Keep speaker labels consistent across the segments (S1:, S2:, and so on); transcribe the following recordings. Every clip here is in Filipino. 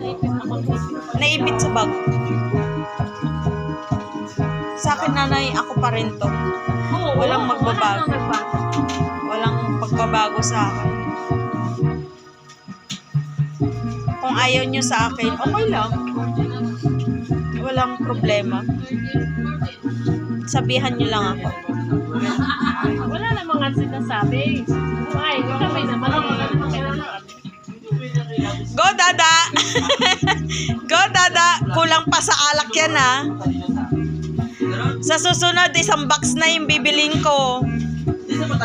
S1: Naipit sa bag. Sa akin, nanay, ako pa rin to. Walang magbabago. Walang pagbabago sa akin. Kung ayaw nyo sa akin, okay lang. Walang problema. Sabihan nyo lang ako.
S2: Wala namang nga sinasabi. Ay, kami naman.
S1: Go, Dada! Go, Dada! Kulang pa sa alak yan, ha? Sa susunod, isang box na yung bibiling ko.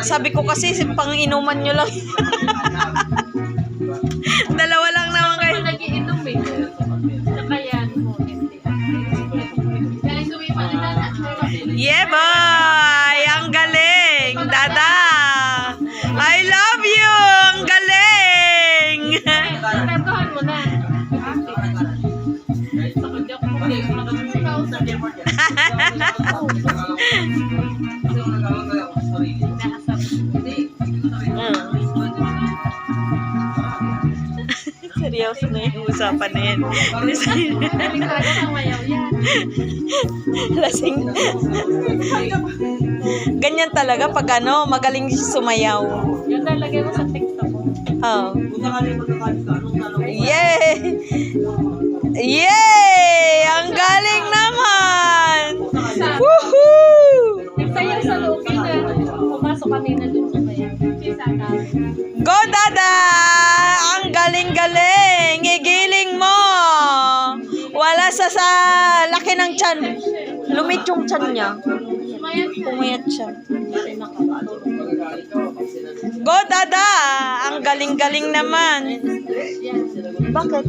S1: Sabi ko kasi, pang inuman nyo lang. Dalawa lang naman kayo.
S2: Nag-iinom eh. Nakayan mo.
S1: Yeah, boy! Ang galing! Dada! I love you! Ang galing!
S2: Tapahan mo na.
S1: Seryoso na yung usapan na yan. Lasing. Ganyan talaga pag ano, magaling sumayaw.
S2: Yun nalagay mo sa TikTok.
S1: Oh. Yay! Yay! Ang galing naman! Woohoo!
S2: Nagsayaw sa loob na. Pumasok kanina dun sa bayan.
S1: Go, Dada! Ang galing-galing! Igiling mo! Wala sa laki ng tiyan. Lumit yung tiyan niya. Pumayat siya. Go, Dada! Ang galing-galing naman. Bakit?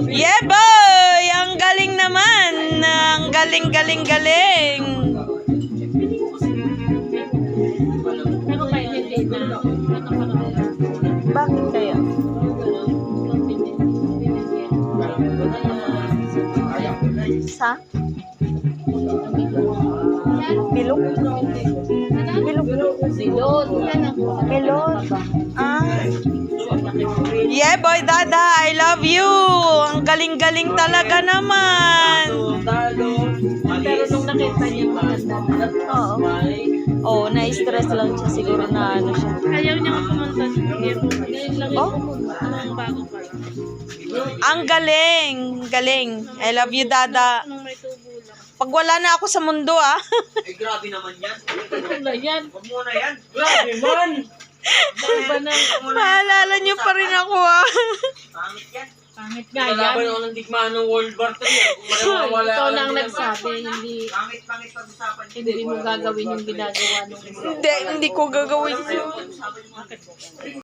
S1: Yeah, boy! Ang galing naman! Ang galing-galing-galing!
S2: Pero kayo hindi na.
S1: Bakit kaya? Sa? Bilog? Bilog?
S2: Silod.
S1: Melon? Ah. Yeah, boy, Dada, I love you. Ang galing-galing talaga naman.
S2: Pero nung nakita niya maganda.
S1: Oo. Oo, na-stress lang siya siguro na ano siya.
S2: Ayaw niya pumunta sa Ngayon lang
S1: Oh?
S2: yung pumunta. Nung bago pa lang.
S1: Ang galing. Galing. I love you, Dada.
S2: Nung may tubo lang.
S1: Pag wala na ako sa mundo, ah.
S3: Eh, grabe naman yan.
S2: Wala yan.
S3: Huwag muna yan. Grabe man!
S2: Iba na.
S1: Maalala niyo pa rin ako, ah.
S3: Pangit yan.
S2: Pangit nga yan.
S3: Nalaban ako ng digmaan ng World War 3.
S2: Ikaw na ang nagsabi.
S3: Pangit pag-usapan yun.
S2: Hindi mo gagawin yung ginagawa nung isa.
S1: Hindi ko gagawin yun.
S3: Pag-usapan yung